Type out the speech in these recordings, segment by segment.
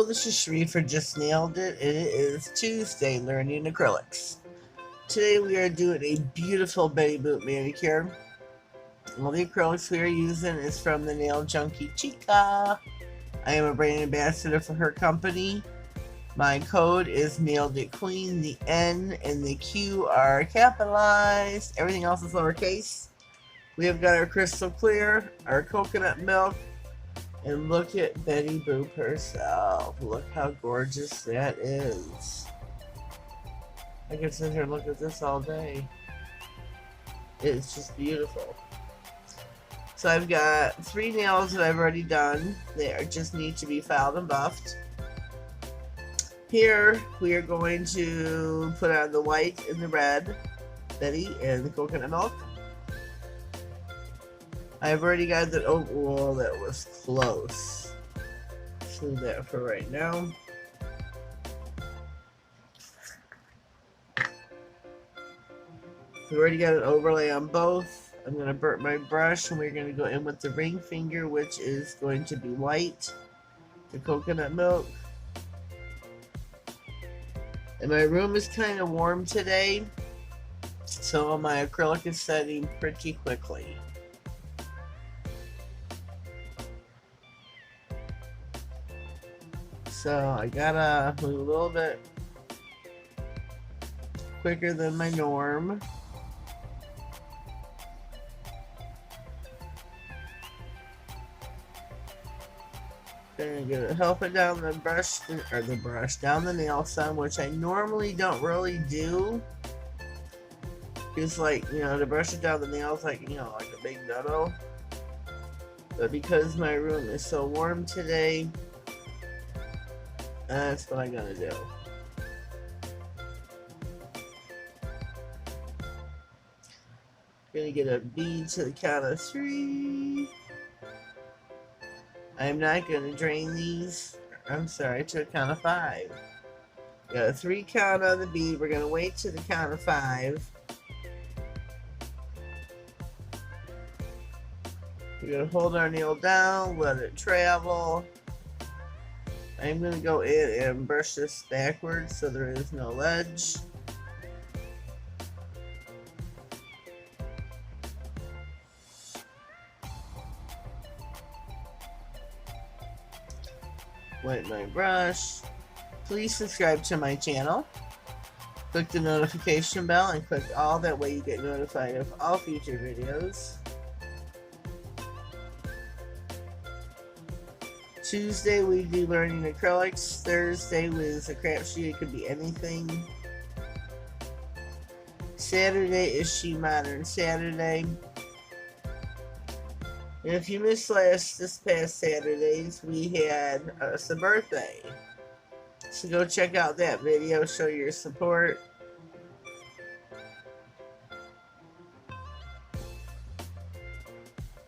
Hello, this is Sheree for Just Nailed It, and it is Tuesday learning acrylics. Today we are doing a beautiful Betty Boot manicure. All the acrylics we are using is from the nail junkie Chica. I am a brand ambassador for her company. My code is NaileditQueen. The N and the Q are capitalized. Everything else is lowercase. We have got our crystal clear, our coconut milk, and look at Betty Boop herself. Look how gorgeous that is. I could sit here and look at this all day. It's just beautiful. So I've got 3 nails that I've already done. They just need to be filed and buffed. Here we are going to put on the white and the red Betty and the coconut milk. I've already got that. Oh, well, that was close. Let's leave that for right now. We've already got an overlay on both. I'm going to burn my brush, and we're going to go in with the ring finger, which is going to be white, the coconut milk. And my room is kind of warm today, so my acrylic is setting pretty quickly. So I gotta move a little bit quicker than my norm. Gonna help it down the brush, down the nail sun, which I normally don't really do. It's like, you know, to brush it down the nails, like, you know, like a big no-no. But because my room is so warm today, that's what I'm gonna do. Gonna get a bead to the count of 3. I'm not gonna drain these. I'm sorry, to the count of 5. Got a 3 count on the bead. We're gonna wait to the count of 5. We're gonna hold our nail down, let it travel. I'm going to go in and brush this backwards so there is no ledge. Wet my brush. Please subscribe to my channel. Click the notification bell and click all, that way you get notified of all future videos. Tuesday we do learning acrylics. Thursday was a crapshoot. It could be anything. Saturday is She Modern Saturday. And if you missed this past Saturdays, we had us a birthday. So go check out that video. Show your support.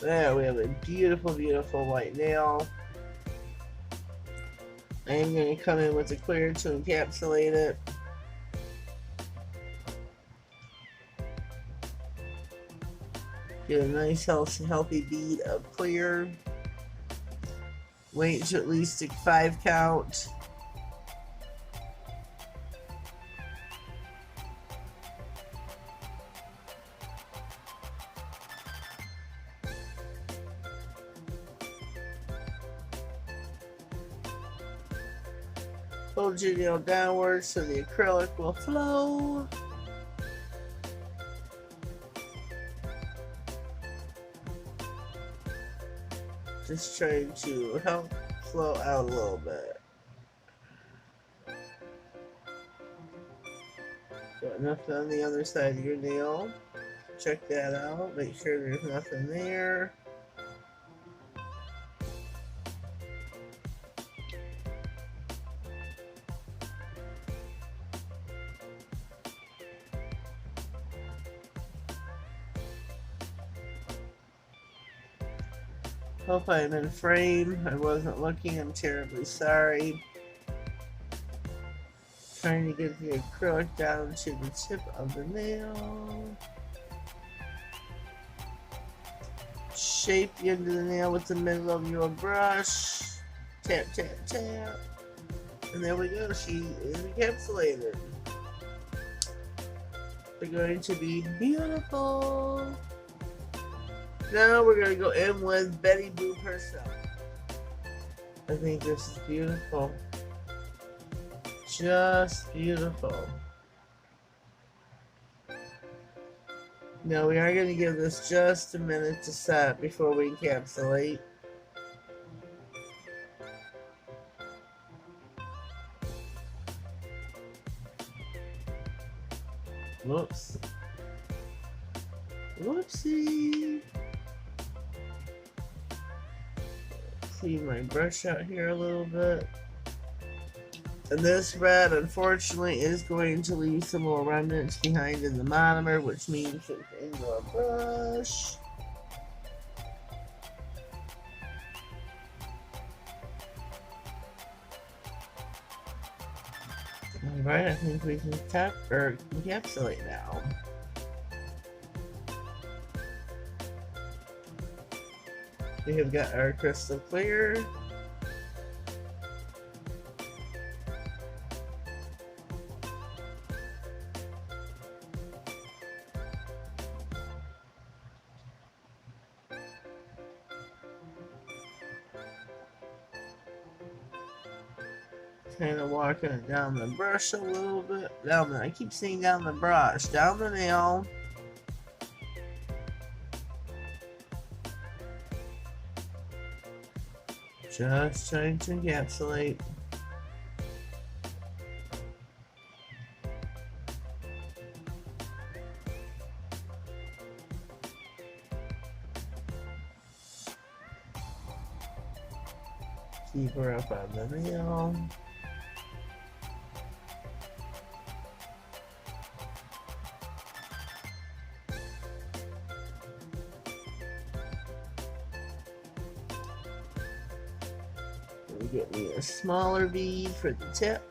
There we have a beautiful, beautiful white nail. I'm going to come in with the clear to encapsulate it. Get a nice healthy bead of clear. Wait to at least a 5 count. Hold your nail downwards so the acrylic will flow. Just trying to help flow out a little bit. Got nothing on the other side of your nail. Check that out. Make sure there's nothing there. Hope I'm in frame. I wasn't looking. I'm terribly sorry. Trying to get the acrylic down to the tip of the nail. Shape the end of the nail with the middle of your brush. Tap, tap, tap. And there we go, she is encapsulated. They're going to be beautiful. Now we're going to go in with Betty Boop herself. I think this is beautiful. Just beautiful. Now we are going to give this just a minute to set before we encapsulate. Whoops. Whoopsie. Clean my brush out here a little bit. And this red, unfortunately, is going to leave some little remnants behind in the monomer, which means it's in your brush. Alright, I think we can tap or encapsulate now. We have got our crystal clear. Kind of walking it down the brush a little bit. I keep saying down the brush, down the nail. Just trying to encapsulate. Keep her up on the nail. Get me a smaller bead for the tip.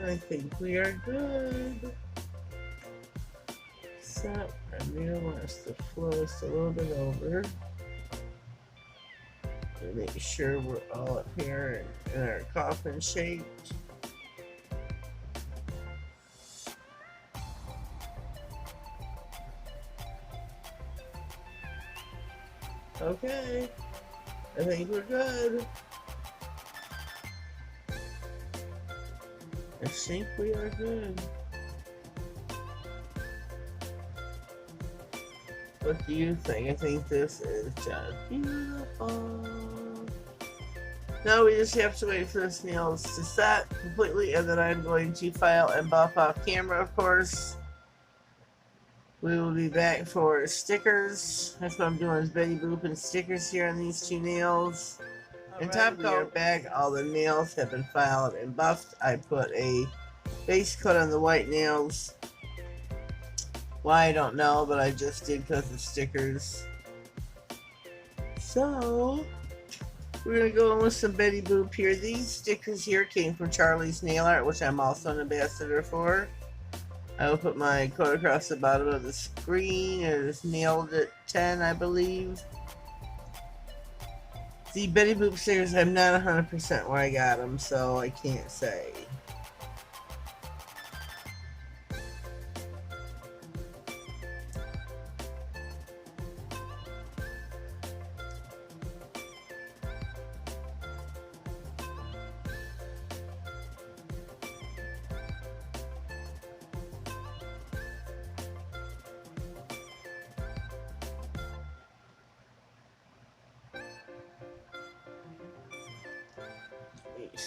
I think we are good. Set our nail wants to flow just a little bit over. And make sure we're all up here in our coffin shape. Okay, I think we're good. I think we are good. What do you think? I think this is just beautiful. Now we just have to wait for this nails to set completely, and then I'm going to file and buff off camera, of course. We will be back for stickers. That's what I'm doing, is Betty Boop and stickers here on these two nails. And top coat back, all the nails have been filed and buffed. I put a base coat on the white nails. Why, I don't know, but I just did because of stickers. So, we're going to go in with some Betty Boop here. These stickers here came from Charlie's Nail Art, which I'm also an ambassador for. I will put my code across the bottom of the screen. It is Nailed It 10, I believe. The Betty Boop stickers, I'm not 100% where I got them, so I can't say.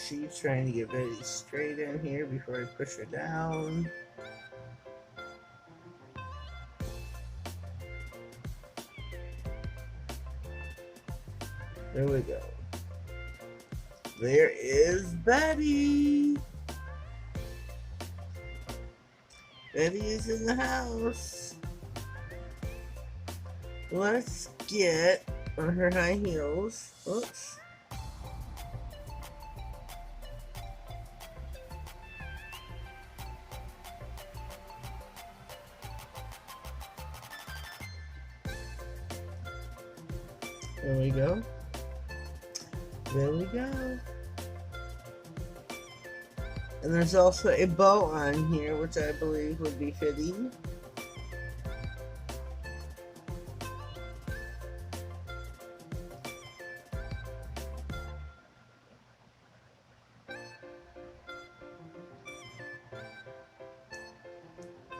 She's trying to get Betty straight in here before I push her down. There we go. There is Betty. Betty is in the house. Let's get on her high heels. Oops. There we go. There we go. And there's also a bow on here, which I believe would be fitting.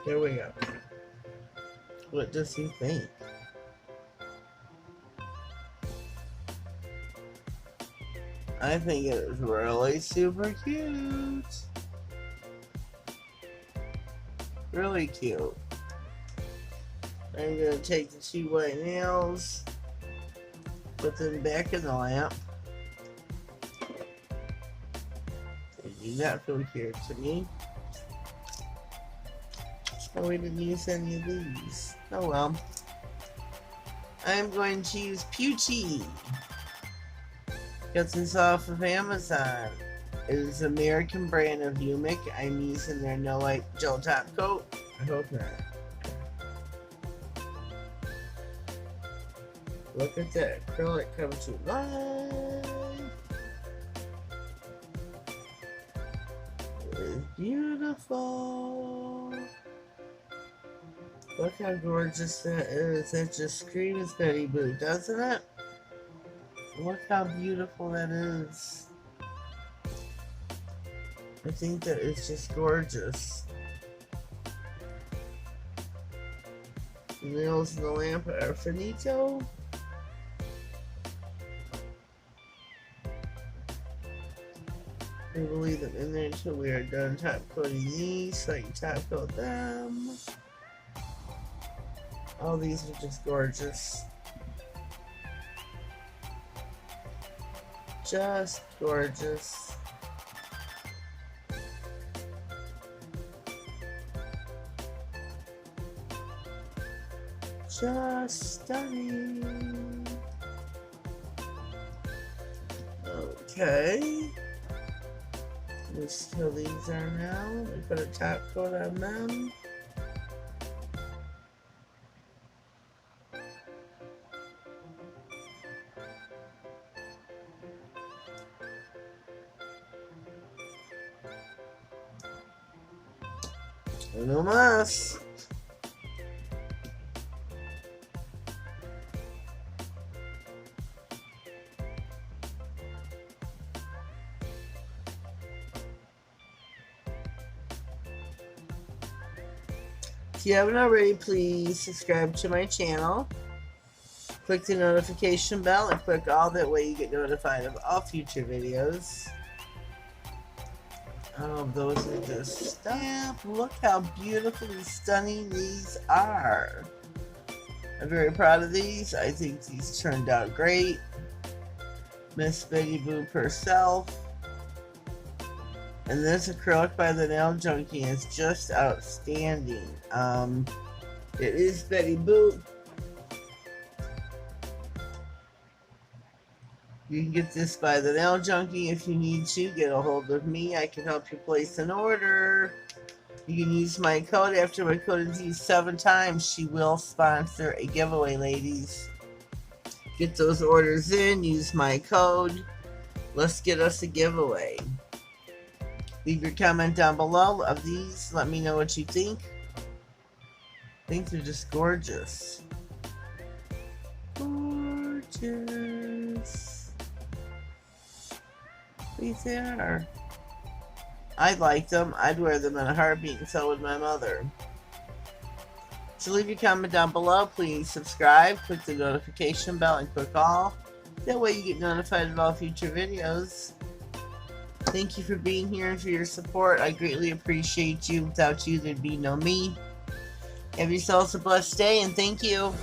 There we go. What does he think? I think it is really super cute. Really cute. I'm going to take the 2 white nails, put them back in the lamp. They do not feel cute to me. Oh, we didn't use any of these. Oh well. I'm going to use Pewty. Got this off of Amazon. It is an American brand of Humic. I'm using their No Light Gel Top Coat. I hope not. Look at that acrylic come to life. It is beautiful. Look how gorgeous that is. That just screams Betty Boop, doesn't it? Look how beautiful that is. I think that it's just gorgeous. The nails in the lamp are finito. We will leave them in there until we are done top coating these, so I can top coat them. All these are just gorgeous. Just gorgeous. Just stunning. Okay. Let's see how these are now. We put a top coat on them. No más. If you haven't already, please subscribe to my channel. Click the notification bell and click all, that way you get notified of all future videos. Oh, those are just stuff. Look how beautifully stunning these are. I'm very proud of these. I think these turned out great. Miss Betty Boop herself. And this acrylic by the Nail Junkie is just outstanding. It is Betty Boop. You can get this by the Nail Junkie if you need to. Get a hold of me. I can help you place an order. You can use my code. After my code is used 7 times, she will sponsor a giveaway, ladies. Get those orders in. Use my code. Let's get us a giveaway. Leave your comment down below of these. Let me know what you think. I think they're just gorgeous. Gorgeous. These are. I like them. I'd wear them in a heartbeat, and so would my mother. So leave your comment down below. Please subscribe, click the notification bell, and click all. That way you get notified of all future videos. Thank you for being here and for your support. I greatly appreciate you. Without you, there'd be no me. Have yourselves a blessed day, and thank you.